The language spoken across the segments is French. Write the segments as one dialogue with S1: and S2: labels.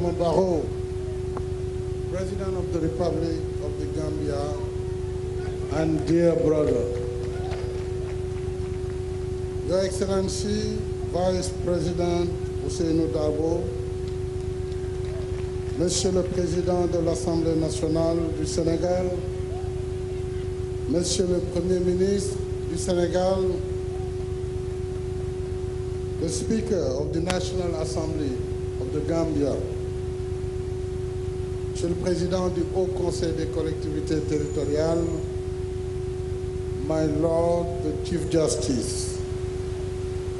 S1: Adama Barrow, President of the Republic of the Gambia, and dear brother, Your Excellency, Vice President Ousseynou Dabo, Monsieur le Président de l'Assemblée nationale du Sénégal, Monsieur le Premier ministre du Sénégal, the Speaker of the National Assembly of the Gambia, Monsieur le Président du Haut Conseil des collectivités territoriales, my Lord the Chief Justice,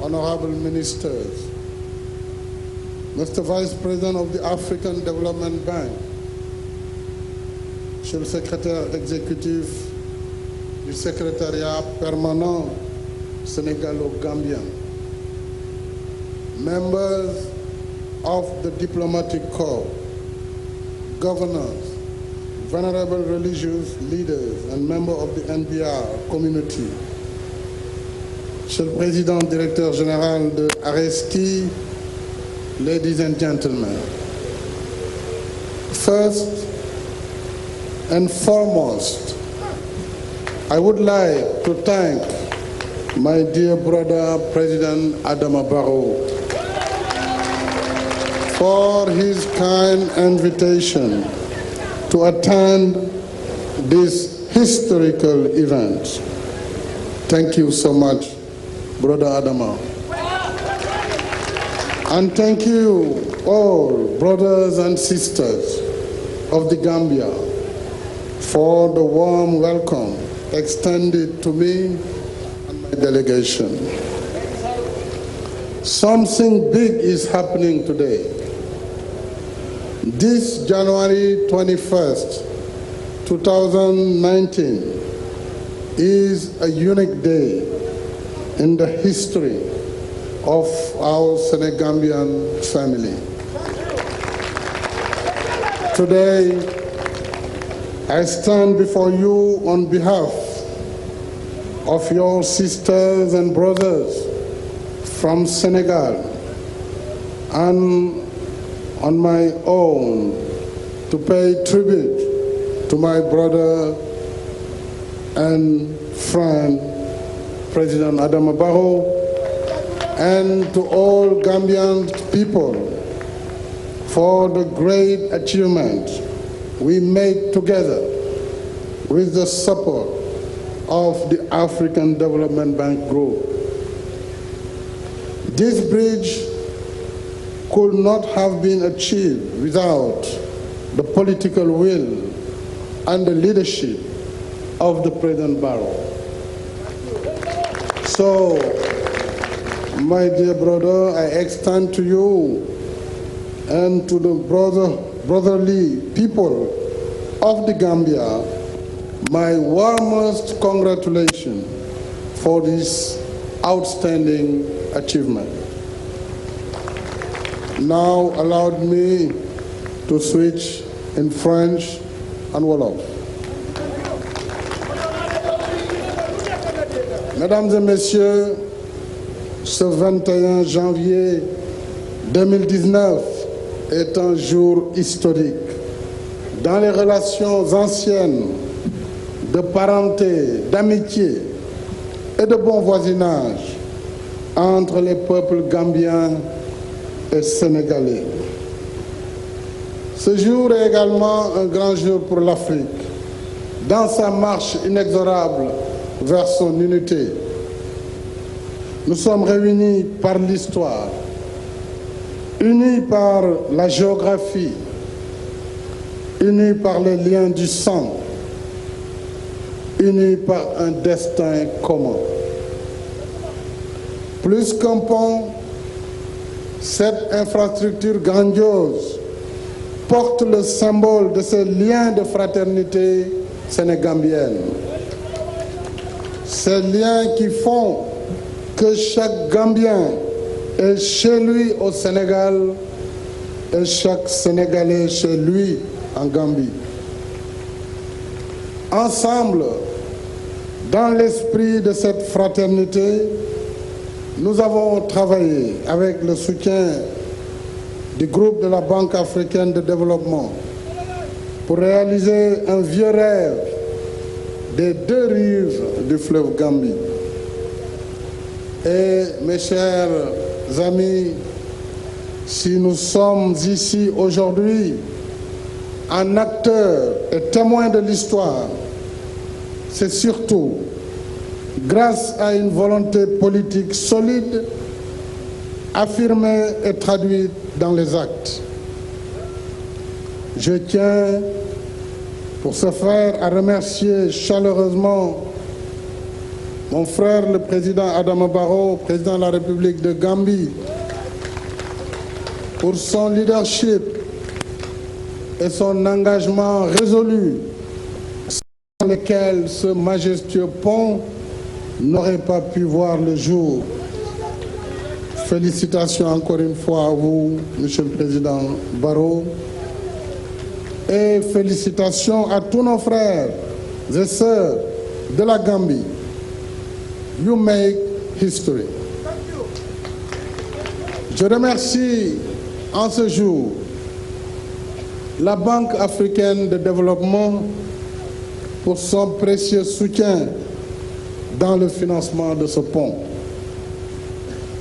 S1: Honorable Ministers, Mr. Vice President of the African Development Bank, Monsieur le Secrétaire exécutif du Secrétariat permanent sénégalo-gambien, members of the diplomatic corps, governors, venerable religious leaders, and members of the NBR community, Monsieur le Président Directeur Général de Areski, ladies and gentlemen. First and foremost, I would like to thank my dear brother, President Adama Barrow, for his kind invitation to attend this historical event. Thank you so much, Brother Adama. And thank you all, brothers and sisters of the Gambia, for the warm welcome extended to me and my delegation. Something big is happening today. This January 21st, 2019 is a unique day in the history of our Senegambian family. Today, I stand before you on behalf of your sisters and brothers from Senegal and on my own to pay tribute to my brother and friend, President Adama Barrow, and to all Gambian people for the great achievement we made together with the support of the African Development Bank Group. This bridge could not have been achieved without the political will and the leadership of the President Barrow. So, my dear brother, I extend to you and to the brotherly people of the Gambia my warmest congratulations for this outstanding achievement. Now allow me to switch in French and Wolof. Mesdames et messieurs, ce 21 janvier 2019 est un jour historique dans les relations anciennes de parenté, d'amitié et de bon voisinage entre les peuples gambiens et sénégalais. Ce jour est également un grand jour pour l'Afrique, dans sa marche inexorable vers son unité. Nous sommes réunis par l'histoire, unis par la géographie, unis par les liens du sang, unis par un destin commun. Plus qu'un pont, cette infrastructure grandiose porte le symbole de ces liens de fraternité sénégambienne. Ces liens qui font que chaque Gambien est chez lui au Sénégal et chaque Sénégalais chez lui en Gambie. Ensemble, dans l'esprit de cette fraternité, nous avons travaillé avec le soutien du groupe de la Banque africaine de développement pour réaliser un vieux rêve des deux rives du fleuve Gambie. Et mes chers amis, si nous sommes ici aujourd'hui en acteurs et témoins de l'histoire, c'est surtout grâce à une volonté politique solide, affirmée et traduite dans les actes. Je tiens, pour ce faire, à remercier chaleureusement mon frère, le président Adama Barrow, président de la République de Gambie, pour son leadership et son engagement résolu, sans lequel ce majestueux pont n'aurait pas pu voir le jour. Félicitations encore une fois à vous, Monsieur le Président Barrow, et félicitations à tous nos frères et sœurs de la Gambie. You make history. Je remercie en ce jour la Banque africaine de développement pour son précieux soutien dans le financement de ce pont.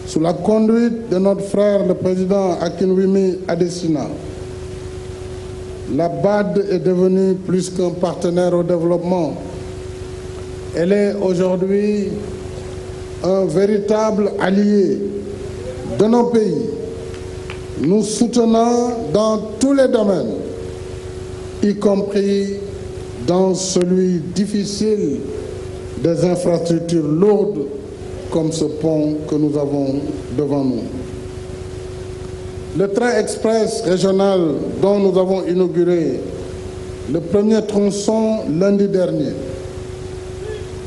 S1: Sous la conduite de notre frère, le président Akinwumi Adesina, la BAD est devenue plus qu'un partenaire au développement. Elle est aujourd'hui un véritable allié de nos pays, nous soutenant dans tous les domaines, y compris dans celui difficile des infrastructures lourdes comme ce pont que nous avons devant nous. Le train express régional dont nous avons inauguré le premier tronçon lundi dernier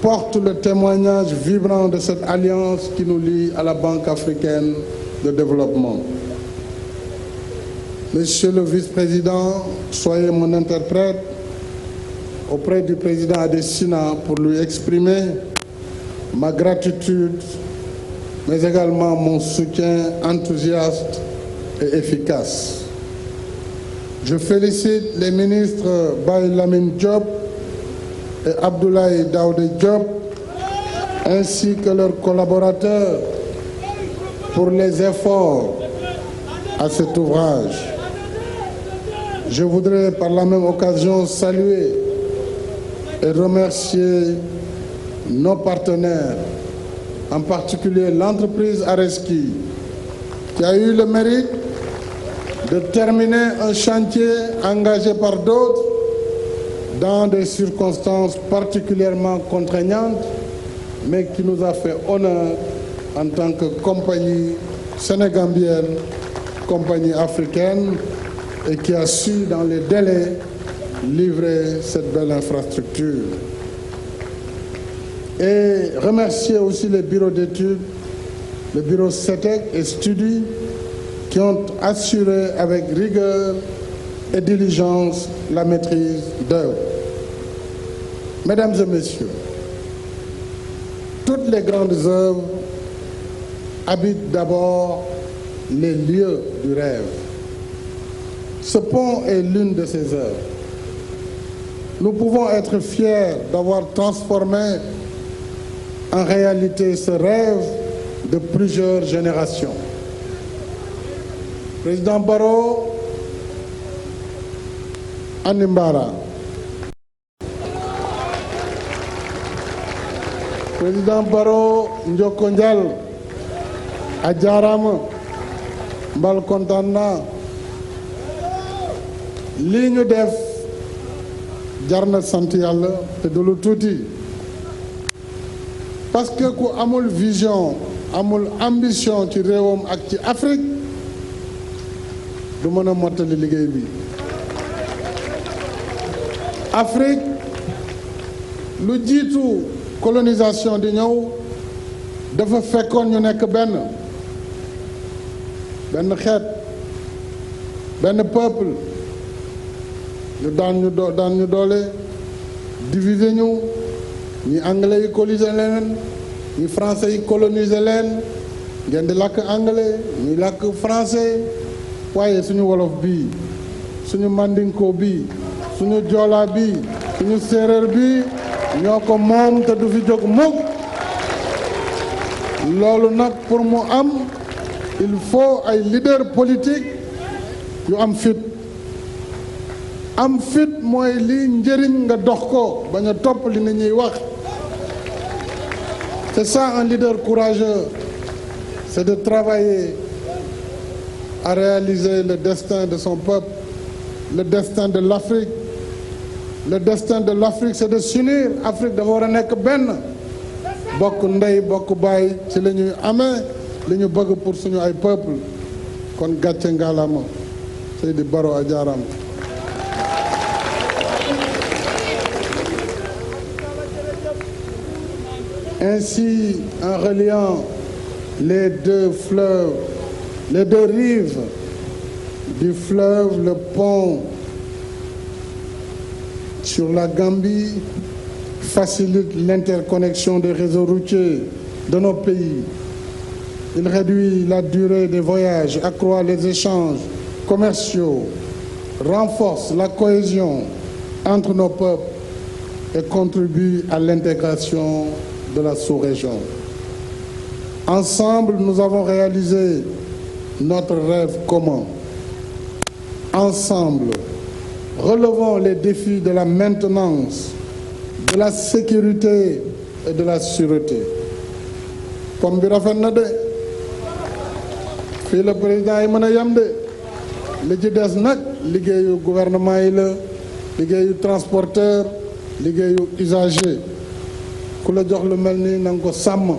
S1: porte le témoignage vibrant de cette alliance qui nous lie à la Banque africaine de développement. Monsieur le vice-président, soyez mon interprète auprès du président Adesina pour lui exprimer ma gratitude, mais également mon soutien enthousiaste et efficace. Je félicite les ministres Baye Lamine Diop et Abdoulaye Daouda Diop, ainsi que leurs collaborateurs, pour les efforts à cet ouvrage. Je voudrais par la même occasion saluer et remercier nos partenaires, en particulier l'entreprise Areski, qui a eu le mérite de terminer un chantier engagé par d'autres dans des circonstances particulièrement contraignantes, mais qui nous a fait honneur en tant que compagnie sénégambienne, compagnie africaine, et qui a su, dans les délais, livrer cette belle infrastructure. Et remercier aussi les bureaux d'études, le bureau CETEC et Studi, qui ont assuré avec rigueur et diligence la maîtrise d'œuvre. Mesdames et messieurs, toutes les grandes œuvres habitent d'abord les lieux du rêve. Ce pont est l'une de ces œuvres. Nous pouvons être fiers d'avoir transformé en réalité ce rêve de plusieurs générations. Président Barrow, Animbara. Président Barrow, Ndjokondjal, Adjaram, Mbal Kontana, ligne def jarna sant Yalla te du lu tuuti parce que ku amul vision amul ambition ci réewam ak ci Afrique du mën a mottali liggéey bi. Afrique lu jiitu colonisation di ñëw dafa fekkoon ñu nekk benn xeet benn peuple. ñu daan ñu doole diviser ñu ñi anglais yi coloniser leen ñi français yi coloniser leen ngeen di làkk anglais ñi làkk français waaye suñu wolof bii suñu mandinko bii suñu joola bii suñu séeréer bii ñoo ko moom te du fi jóg mukk loolu nag pour mu am il faut ay leader politique yu am fit mooy li njëriñ nga dox ko bañ a topp li nit ñuy wax. C'est ça un leader courageux, c'est de travailler à réaliser le destin de son peuple, le destin de l'Afrique. Le destin de l'Afrique, c'est de s'unir. Afrique dafa war a nekk benn bokk ndey bokk baay ci la ñuy amee li ñu bëgg pour suñu ay peuple kon gàcce ngaalama Seydi Barrow a jaaraam. Ainsi, en reliant les deux rives du fleuve, le pont sur la Gambie facilite l'interconnexion des réseaux routiers de nos pays. Il réduit la durée des voyages, accroît les échanges commerciaux, renforce la cohésion entre nos peuples et contribue à l'intégration de la sous-région. Ensemble, nous avons réalisé notre rêve commun. Ensemble, relevons les défis de la maintenance, de la sécurité et de la sûreté. Comme bi rafet na de fii la président yi mën a yem de li ci des nag liggéeyu gouvernement yi la liggéeyu transporteur liggéeyu usager ku la jox lu mel nii na nga ko sàmm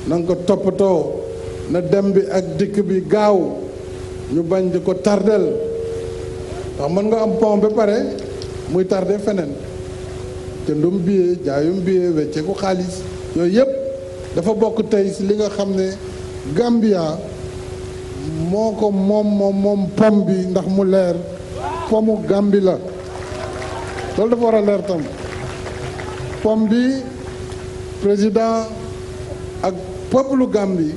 S1: na nga ko toppatoo na dem bi ak dikk bi gaaw ñu bañ di ko tardel ndax mën nga am pont ba pare muy tardé feneen jëndum billet jaayum billet wecceeku xaalis yooyu yëpp dafa bokk tey si li nga xam ne Gambia moo ko moom pom bi ndax mu leer pomu Gambie la loolu dafa war a leer tam pom bi président ak peuple Gambie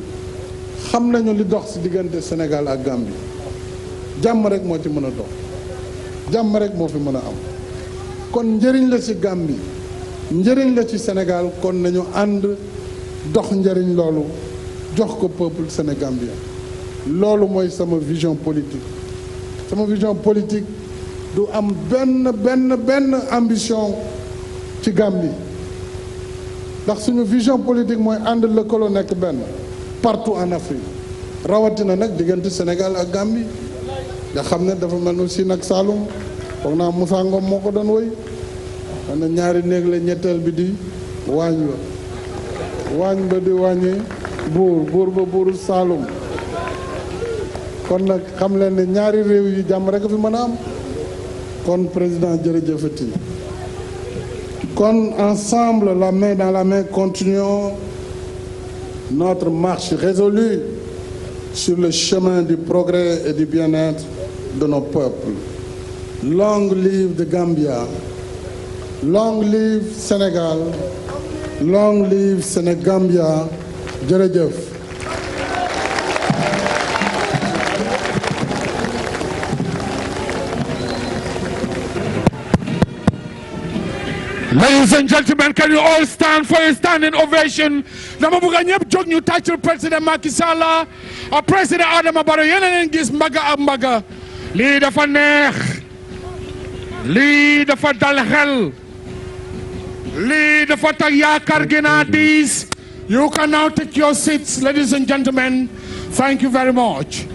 S1: xam nañu li dox ci diggante Sénégal ak Gambie jàmm rek moo ci mën a dox jàmm rek moo fi mën a am kon njëriñ la ci Gambie njëriñ la ci Sénégal kon nañu ànd dox njëriñ loolu jox ko peuple sénégambien loolu mooy sama vision politique du am benn ambition ci Gambie ndax suñu vision politique mooy ànd lëkkaloo nekk benn partout en Afrique rawatina nag diggante Sénégal ak Gambie nga xam ne dafa mel ni Sine ak Saloum foog naa Moussa Ngom moo ko doon woy xam ne ñaari néeg la ñetteel bi di waañ ba di wàññi buur ba buuru Saloum kon nag xam leen ne ñaari réew yi jàmm rek fi mën a am kon président jërëjëfati kon ensemble la main dans la main continuons notre marche résolue sur le chemin du progrès et du bien-être de nos peuples. Long live the Gambia, long live Sénégal, long live Sénégambia. Jërëjëf.
S2: Ladies and gentlemen, can you all stand for a standing ovation? Dama bëgg ñëpp jóg ñu tàccul président Macky Sall ak président Adama Barrow yéen a leen gis mbaga ak mbaga lii dafa neex lii dafa dal xel lii dafa tax yaakaar gi naa diis. You can now take your seats, ladies and gentlemen. Thank you very much.